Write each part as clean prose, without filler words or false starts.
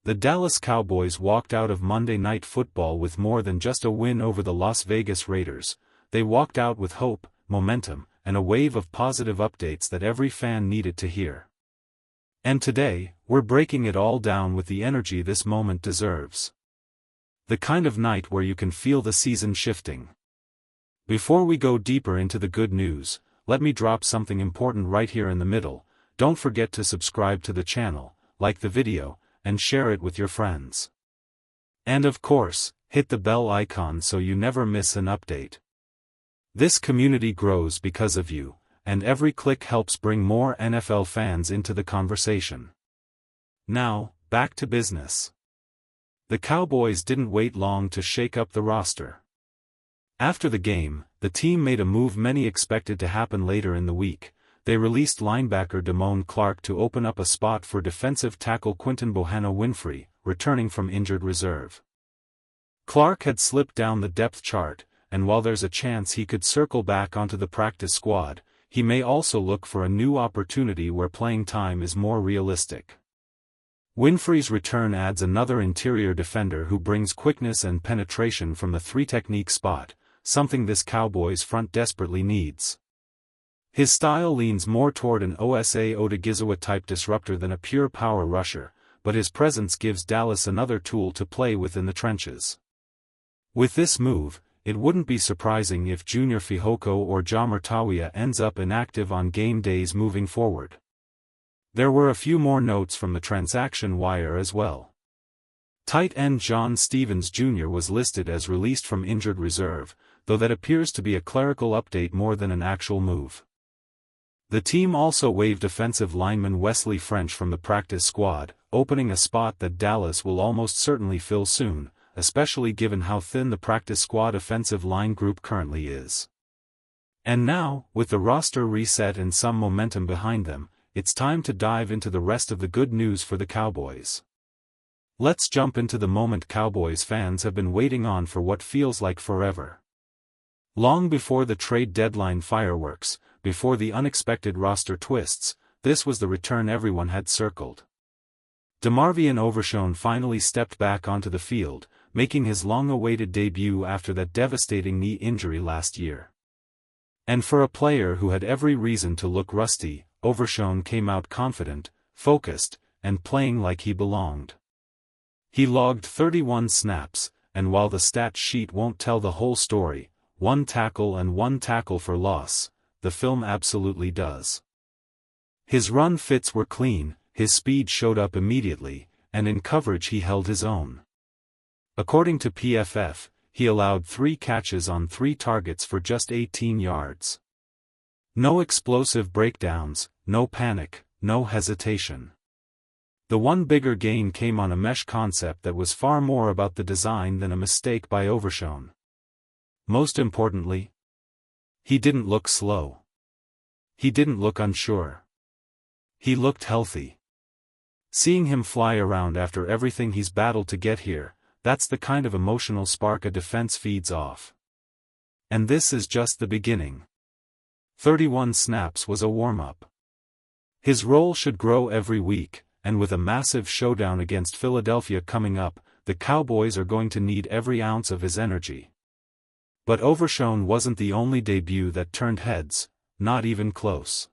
The Dallas Cowboys walked out of Monday Night Football with more than just a win over the Las Vegas Raiders. They walked out with hope, momentum, and a wave of positive updates that every fan needed to hear. And today, we're breaking it all down with the energy this moment deserves. The kind of night where you can feel the season shifting. Before we go deeper into the good news, let me drop something important right here in the middle. Don't forget to subscribe to the channel, like the video, and share it with your friends. And of course, hit the bell icon so you never miss an update. This community grows because of you, and every click helps bring more NFL fans into the conversation. Now, back to business. The Cowboys didn't wait long to shake up the roster. After the game, the team made a move many expected to happen later in the week. They released linebacker Damone Clark to open up a spot for defensive tackle Quinton Williams, returning from injured reserve. Clark had slipped down the depth chart, and while there's a chance he could circle back onto the practice squad, he may also look for a new opportunity where playing time is more realistic. Winfrey's return adds another interior defender who brings quickness and penetration from the three-technique spot, something this Cowboys front desperately needs. His style leans more toward an Osa Odighizuwa type disruptor than a pure power rusher, but his presence gives Dallas another tool to play with in the trenches. With this move, it wouldn't be surprising if Junior Fehoko or Ja Murtawiya ends up inactive on game days moving forward. There were a few more notes from the transaction wire as well. Tight end John Stevens Jr. was listed as released from injured reserve, though that appears to be a clerical update more than an actual move. The team also waived offensive lineman Wesley French from the practice squad, opening a spot that Dallas will almost certainly fill soon, especially given how thin the practice squad offensive line group currently is. And now, with the roster reset and some momentum behind them, it's time to dive into the rest of the good news for the Cowboys. Let's jump into the moment Cowboys fans have been waiting on for what feels like forever. Long before the trade deadline fireworks, before the unexpected roster twists, this was the return everyone had circled. DeMarvion Overshown finally stepped back onto the field, making his long-awaited debut after that devastating knee injury last year. And for a player who had every reason to look rusty, Overshown came out confident, focused, and playing like he belonged. He logged 31 snaps, and while the stat sheet won't tell the whole story, 1 tackle and 1 tackle for loss, the film absolutely does. His run fits were clean, his speed showed up immediately, and in coverage he held his own. According to PFF, he allowed 3 catches on 3 targets for just 18 yards. No explosive breakdowns, no panic, no hesitation. The one bigger gain came on a mesh concept that was far more about the design than a mistake by Overshown. Most importantly, he didn't look slow. He didn't look unsure. He looked healthy. Seeing him fly around after everything he's battled to get here, that's the kind of emotional spark a defense feeds off. And this is just the beginning. 31 snaps was a warm-up. His role should grow every week, and with a massive showdown against Philadelphia coming up, the Cowboys are going to need every ounce of his energy. But Overshown wasn't the only debut that turned heads, not even close.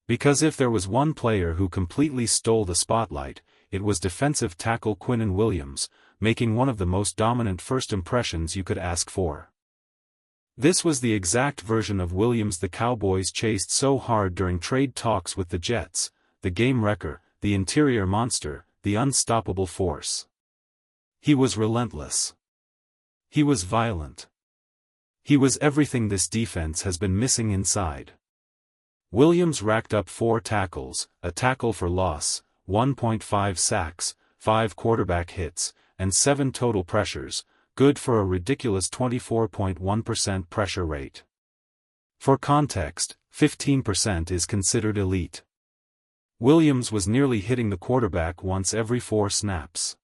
Because if there was one player who completely stole the spotlight, it was defensive tackle Quinnen Williams, making one of the most dominant first impressions you could ask for. This was the exact version of Williams the Cowboys chased so hard during trade talks with the Jets, the game wrecker, the interior monster, the unstoppable force. He was relentless. He was violent. He was everything this defense has been missing inside. Williams racked up 4 tackles, a tackle for loss, 1.5 sacks, 5 quarterback hits, and 7 total pressures, good for a ridiculous 24.1% pressure rate. For context, 15% is considered elite. Williams was nearly hitting the quarterback once every 4 snaps.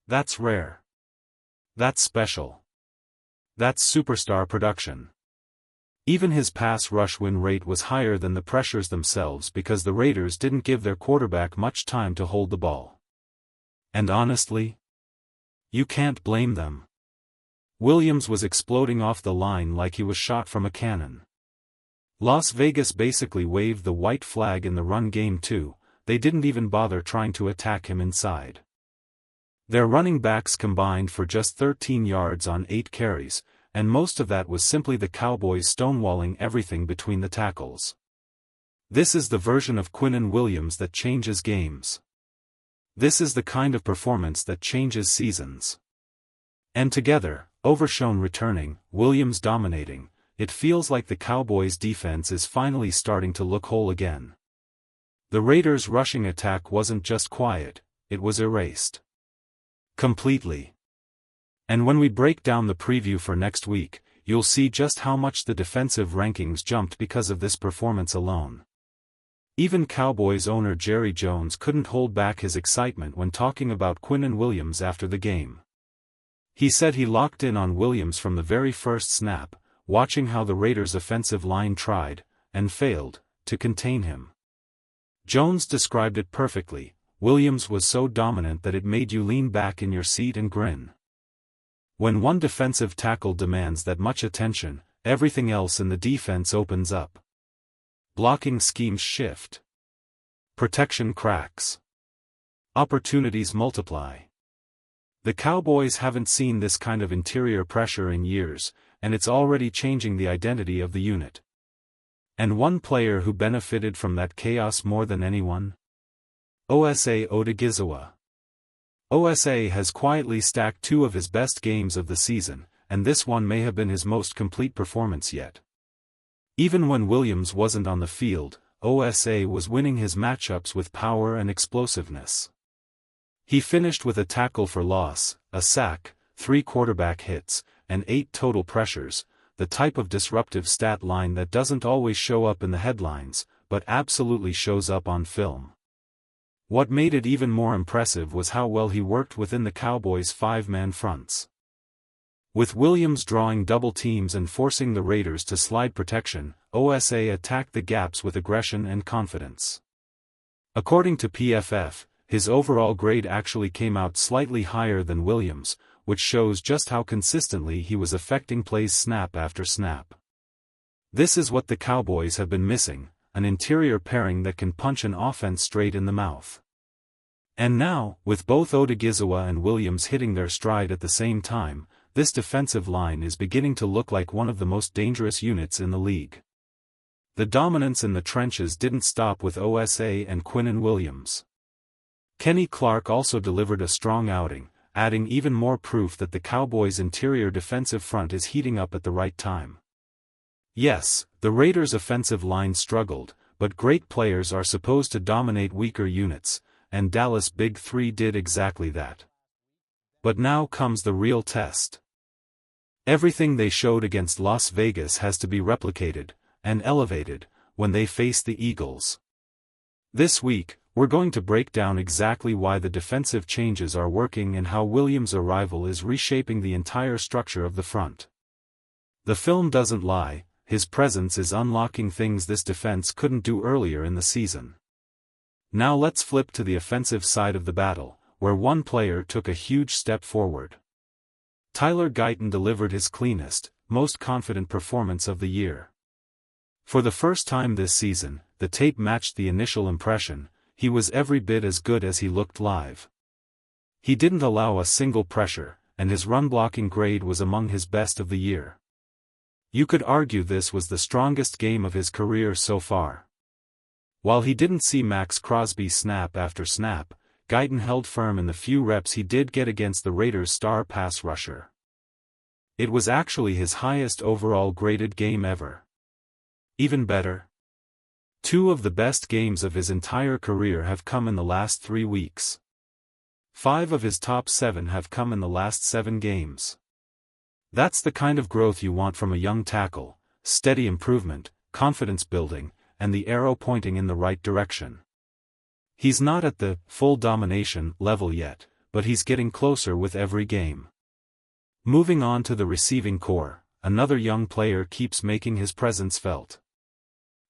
That's rare. That's special. That's superstar production. Even his pass rush win rate was higher than the pressures themselves because the Raiders didn't give their quarterback much time to hold the ball. And honestly, you can't blame them. Williams was exploding off the line like he was shot from a cannon. Las Vegas basically waved the white flag in the run game too. They didn't even bother trying to attack him inside. Their running backs combined for just 13 yards on 8 carries, and most of that was simply the Cowboys stonewalling everything between the tackles. This is the version of Quinnen Williams that changes games. This is the kind of performance that changes seasons. And together, Overshown returning, Williams dominating, it feels like the Cowboys' defense is finally starting to look whole again. The Raiders' rushing attack wasn't just quiet, it was erased. Completely. And when we break down the preview for next week, you'll see just how much the defensive rankings jumped because of this performance alone. Even Cowboys owner Jerry Jones couldn't hold back his excitement when talking about Quinnen Williams after the game. He said he locked in on Williams from the very first snap, watching how the Raiders' offensive line tried, and failed, to contain him. Jones described it perfectly. Williams was so dominant that it made you lean back in your seat and grin. When one defensive tackle demands that much attention, everything else in the defense opens up. Blocking schemes shift. Protection cracks. Opportunities multiply. The Cowboys haven't seen this kind of interior pressure in years, and it's already changing the identity of the unit. And one player who benefited from that chaos more than anyone? Osa Odighizuwa. Osa has quietly stacked 2 of his best games of the season, and this one may have been his most complete performance yet. Even when Williams wasn't on the field, Osa was winning his matchups with power and explosiveness. He finished with a tackle for loss, a sack, 3 quarterback hits, and 8 total pressures, the type of disruptive stat line that doesn't always show up in the headlines, but absolutely shows up on film. What made it even more impressive was how well he worked within the Cowboys' 5-man fronts. With Williams drawing double teams and forcing the Raiders to slide protection, Osa attacked the gaps with aggression and confidence. According to PFF, his overall grade actually came out slightly higher than Williams, which shows just how consistently he was affecting plays snap after snap. This is what the Cowboys have been missing, an interior pairing that can punch an offense straight in the mouth. And now, with both Odighizuwa and Williams hitting their stride at the same time, this defensive line is beginning to look like one of the most dangerous units in the league. The dominance in the trenches didn't stop with Osa and Quinnen Williams. Kenny Clark also delivered a strong outing, adding even more proof that the Cowboys' interior defensive front is heating up at the right time. Yes, the Raiders' offensive line struggled, but great players are supposed to dominate weaker units, and Dallas' Big Three did exactly that. But now comes the real test. Everything they showed against Las Vegas has to be replicated, and elevated, when they face the Eagles. This week, we're going to break down exactly why the defensive changes are working and how Williams' arrival is reshaping the entire structure of the front. The film doesn't lie, his presence is unlocking things this defense couldn't do earlier in the season. Now let's flip to the offensive side of the battle, where one player took a huge step forward. Tyler Guyton delivered his cleanest, most confident performance of the year. For the first time this season, the tape matched the initial impression. He was every bit as good as he looked live. He didn't allow a single pressure, and his run-blocking grade was among his best of the year. You could argue this was the strongest game of his career so far. While he didn't see Max Crosby snap after snap, Guyton held firm in the few reps he did get against the Raiders' star pass rusher. It was actually his highest overall graded game ever. Even better, 2 of the best games of his entire career have come in the last 3 weeks. 5 of his top 7 have come in the last 7 games. That's the kind of growth you want from a young tackle: steady improvement, confidence building, and the arrow pointing in the right direction. He's not at the full domination level yet, but he's getting closer with every game. Moving on to the receiving core, another young player keeps making his presence felt.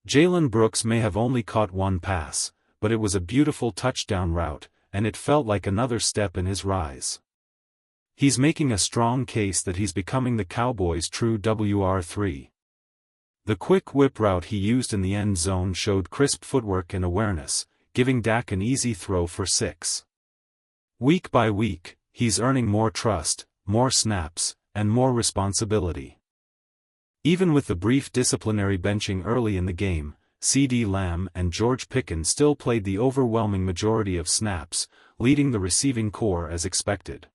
Jalen Brooks may have only caught 1 pass, but it was a beautiful touchdown route, and it felt like another step in his rise. He's making a strong case that he's becoming the Cowboys' true WR3. The quick whip route he used in the end zone showed crisp footwork and awareness, giving Dak an easy throw for 6. Week by week, he's earning more trust, more snaps, and more responsibility. Even with the brief disciplinary benching early in the game, CeeDee Lamb and George Pickens still played the overwhelming majority of snaps, leading the receiving corps as expected.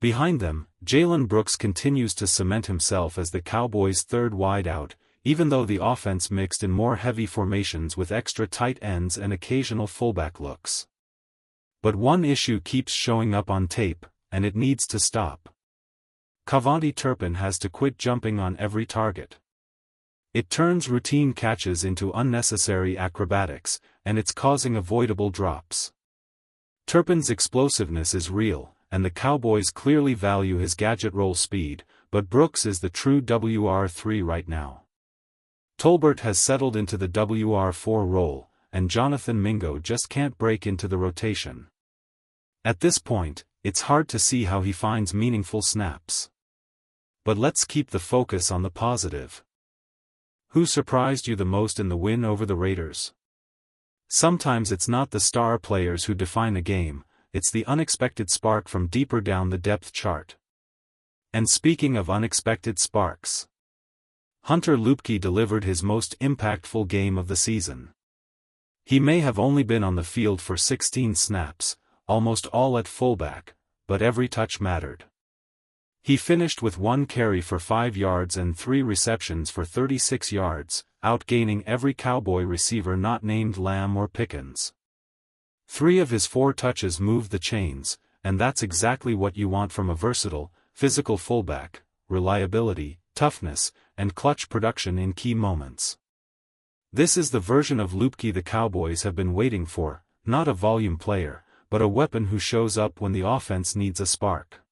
Behind them, Jalen Brooks continues to cement himself as the Cowboys' third wideout, even though the offense mixed in more heavy formations with extra tight ends and occasional fullback looks. But one issue keeps showing up on tape, and it needs to stop. KaVontae Turpin has to quit jumping on every target. It turns routine catches into unnecessary acrobatics, and it's causing avoidable drops. Turpin's explosiveness is real, and the Cowboys clearly value his gadget roll speed, but Brooks is the true WR3 right now. Tolbert has settled into the WR4 role, and Jonathan Mingo just can't break into the rotation. At this point, it's hard to see how he finds meaningful snaps. But let's keep the focus on the positive. Who surprised you the most in the win over the Raiders? Sometimes it's not the star players who define a game, it's the unexpected spark from deeper down the depth chart. And speaking of unexpected sparks, Hunter Luepke delivered his most impactful game of the season. He may have only been on the field for 16 snaps, almost all at fullback, but every touch mattered. He finished with 1 carry for 5 yards and 3 receptions for 36 yards, outgaining every Cowboy receiver not named Lamb or Pickens. 3 of his 4 touches moved the chains, and that's exactly what you want from a versatile, physical fullback: reliability, toughness, and clutch production in key moments. This is the version of Luepke the Cowboys have been waiting for, not a volume player, but a weapon who shows up when the offense needs a spark.